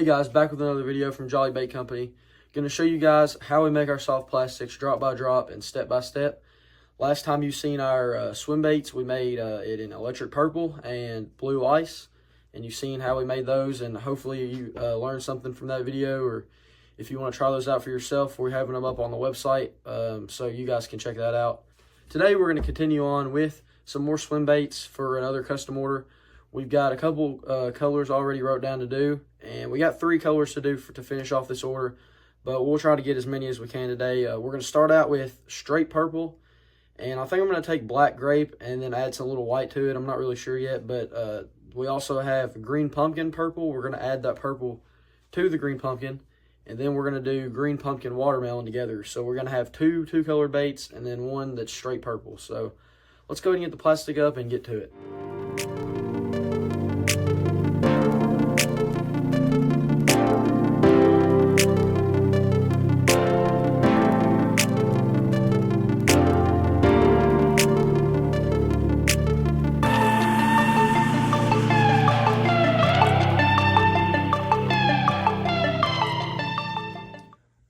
Hey guys, back with another video from Jolly Bait Company. Going to show you guys how we make our soft plastics drop by drop and step by step. Last time you've seen our swim baits, we made it in electric purple and blue ice. And you've seen how we made those, and hopefully you learned something from that video, or if you want to try those out for yourself, we're having them up on the website, so you guys can check that out. Today we're going to continue on with some more swim baits for another custom order. We've got a couple colors already wrote down to do, and we got 3 colors to do to finish off this order, but we'll try to get as many as we can today. We're going to start out with straight purple, and I think I'm going to take black grape and then add some little white to it. I'm not really sure yet, but we also have green pumpkin purple. We're going to add that purple to the green pumpkin, and then we're going to do green pumpkin watermelon together. So we're going to have two color baits and then one that's straight purple. So let's go ahead and get the plastic up and get to it.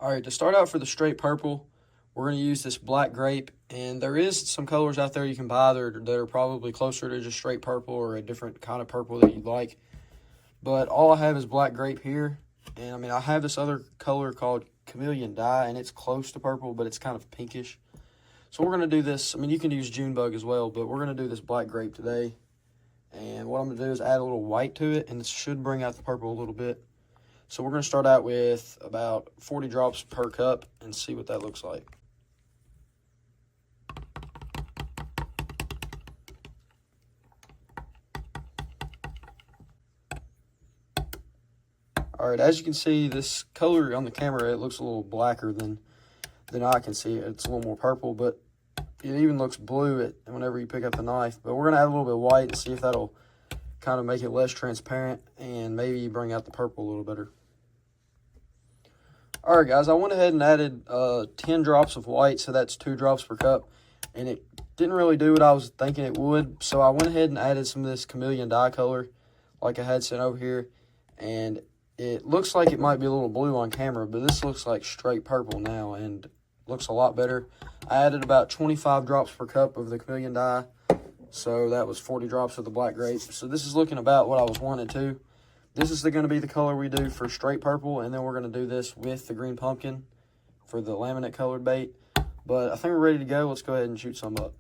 Alright, to start out for the straight purple, we're going to use this black grape, and there is some colors out there you can buy that are probably closer to just straight purple or a different kind of purple that you'd like. But all I have is black grape here, and I mean I have this other color called chameleon dye, and it's close to purple, but it's kind of pinkish. So we're going to do this, I mean you can use Junebug as well, but we're going to do this black grape today. And what I'm going to do is add a little white to it, and this should bring out the purple a little bit. So we're going to start out with about 40 drops per cup and see what that looks like. Alright, as you can see, this color on the camera, it looks a little blacker than I can see it. It's a little more purple, but it even looks blue whenever you pick up the knife. But we're going to add a little bit of white and see if that'll kind of make it less transparent and maybe bring out the purple a little better. Alright guys, I went ahead and added 10 drops of white, so that's 2 drops per cup, and it didn't really do what I was thinking it would, so I went ahead and added some of this chameleon dye color like I had sent over here, and it looks like it might be a little blue on camera, but this looks like straight purple now and looks a lot better. I added about 25 drops per cup of the chameleon dye, so that was 40 drops of the black grape, so this is looking about what I was wanting to. This is going to be the color we do for straight purple, and then we're going to do this with the green pumpkin for the laminate colored bait. But I think we're ready to go. Let's go ahead and shoot some up.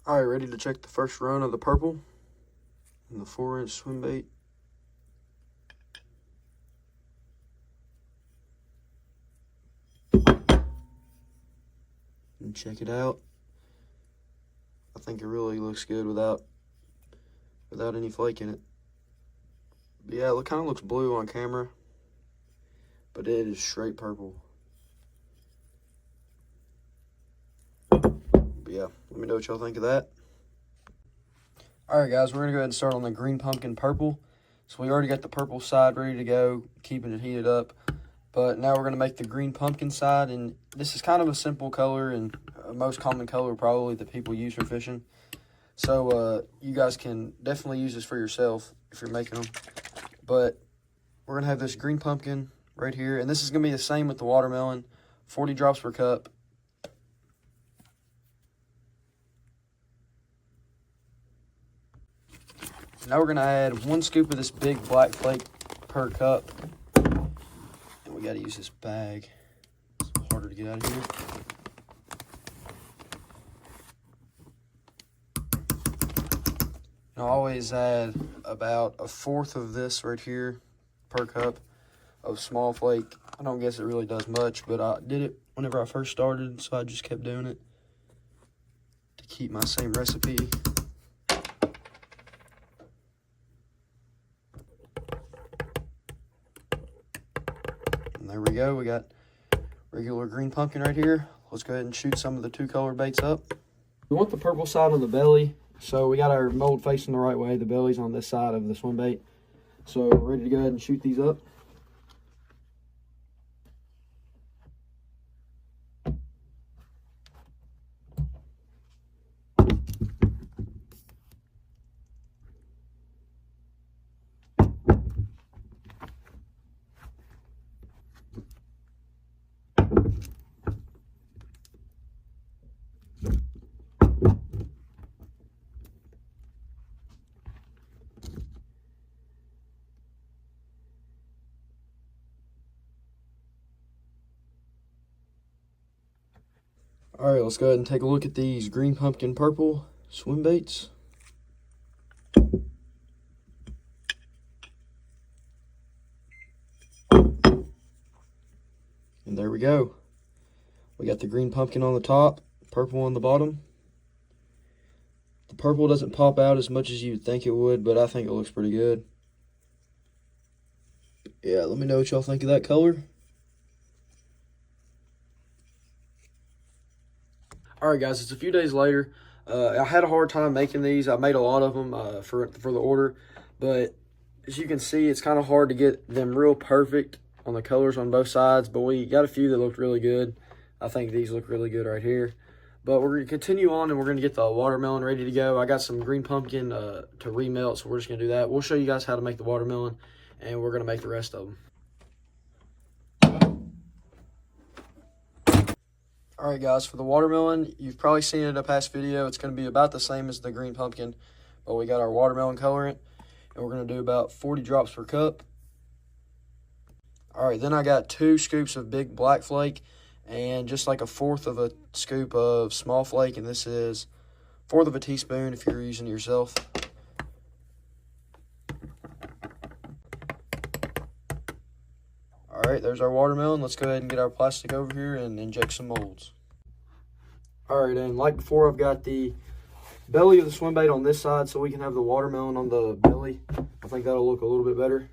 Alright, ready to check the first run of the purple and the 4-inch swim bait. And check it out. I think it really looks good without any flake in it. But yeah, it kind of looks blue on camera, but it is straight purple. Yeah, let me know what y'all think of that. Alright guys, we're going to go ahead and start on the green pumpkin purple. So we already got the purple side ready to go, keeping it heated up. But now we're going to make the green pumpkin side, and this is kind of a simple color and a most common color probably that people use for fishing. So you guys can definitely use this for yourself if you're making them. But we're going to have this green pumpkin right here, and this is going to be the same with the watermelon, 40 drops per cup. Now we're going to add 1 scoop of this big black flake per cup. And we got to use this bag. It's harder to get out of here. And I always add about 1/4 of this right here per cup of small flake I don't guess it really does much, but I did it whenever I first started, so I just kept doing it to keep my same recipe. And there we go. We got regular green pumpkin right here. Let's go ahead and shoot some of the 2-color baits up. We want the purple side on the belly, so we got our mold facing the right way. The belly's on this side of the swim bait. So we're ready to go ahead and shoot these up. All right, let's go ahead and take a look at these green pumpkin purple swim baits. And there we go. We got the green pumpkin on the top, purple on the bottom. The purple doesn't pop out as much as you'd think it would, but I think it looks pretty good. Yeah, let me know what y'all think of that color. All right, guys, it's a few days later. I had a hard time making these. I made a lot of them for the order, but as you can see, it's kind of hard to get them real perfect on the colors on both sides, but we got a few that looked really good. I think these look really good right here. But we're going to continue on, and we're going to get the watermelon ready to go. I got some green pumpkin to remelt, so we're just going to do that. We'll show you guys how to make the watermelon, and we're going to make the rest of them. All right, guys, for the watermelon, you've probably seen it in a past video. It's going to be about the same as the green pumpkin, but we got our watermelon colorant, and we're going to do about 40 drops per cup. All right, then I got 2 scoops of big black flake and just like a 1/4 of a scoop of small flake, and this is 1/4 of a teaspoon if you're using it yourself. All right, there's our watermelon. Let's go ahead and get our plastic over here and inject some molds. All right, and like before, I've got the belly of the swim bait on this side so we can have the watermelon on the belly. I think that'll look a little bit better.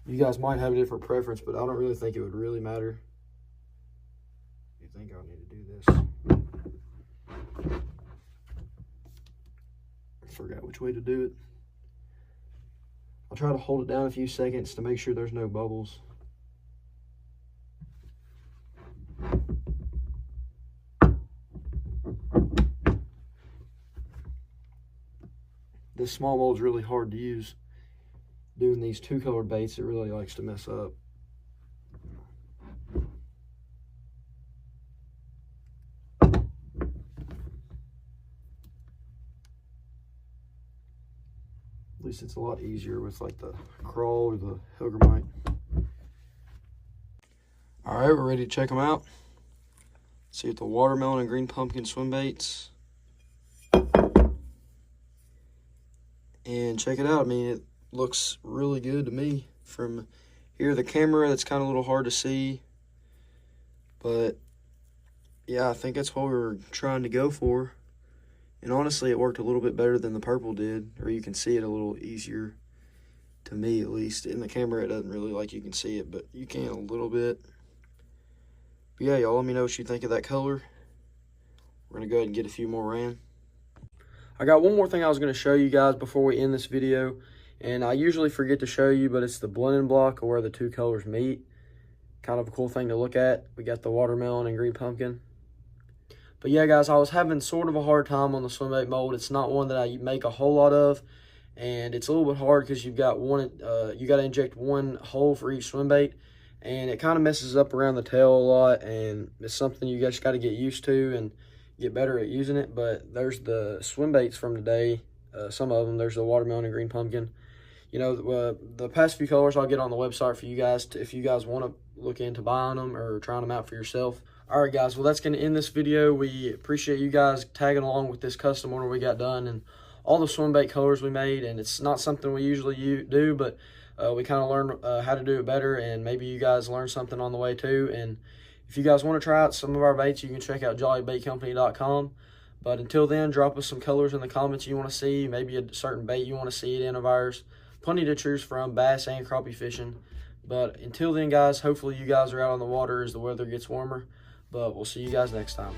You guys might have a different preference, but I don't really think it would really matter. You think I'll need to do this? I forgot which way to do it. I'll try to hold it down a few seconds to make sure there's no bubbles. This small mold's really hard to use. Doing these 2-colored baits, it really likes to mess up. At least it's a lot easier with like the crawl or the Hellgrammite. All right, we're ready to check them out. See if the watermelon and green pumpkin swim baits. And check it out. I mean, it looks really good to me. From here, the camera, that's kind of a little hard to see. But yeah, I think that's what we were trying to go for. And honestly, it worked a little bit better than the purple did, or you can see it a little easier, to me at least. In the camera, it doesn't really like you can see it, but you can a little bit. But yeah, y'all let me know what you think of that color. We're going to go ahead and get a few more ran. I got one more thing I was going to show you guys before we end this video, and I usually forget to show you, but it's the blending block where the 2 colors meet. Kind of a cool thing to look at. We got the watermelon and green pumpkin. But yeah, guys, I was having sort of a hard time on the swim bait mold. It's not one that I make a whole lot of, and it's a little bit hard because you've got you got to inject 1 hole for each swim bait, and it kind of messes up around the tail a lot, and it's something you guys got to get used to and get better at using it. But there's the swim baits from today. Some of them, there's the watermelon and green pumpkin. You know, the past few colors I'll get on the website for you guys if you guys want to look into buying them or trying them out for yourself. All right, guys, well, that's going to end this video. We appreciate you guys tagging along with this custom order we got done, and all the swim bait colors we made, and it's not something we usually do, but we kind of learned how to do it better, and maybe you guys learned something on the way too. And if you guys want to try out some of our baits, you can check out jollybaitcompany.com. But until then, drop us some colors in the comments you want to see, maybe a certain bait you want to see it in of ours. Plenty to choose from, bass and crappie fishing. But until then, guys, hopefully you guys are out on the water as the weather gets warmer. But we'll see you guys next time.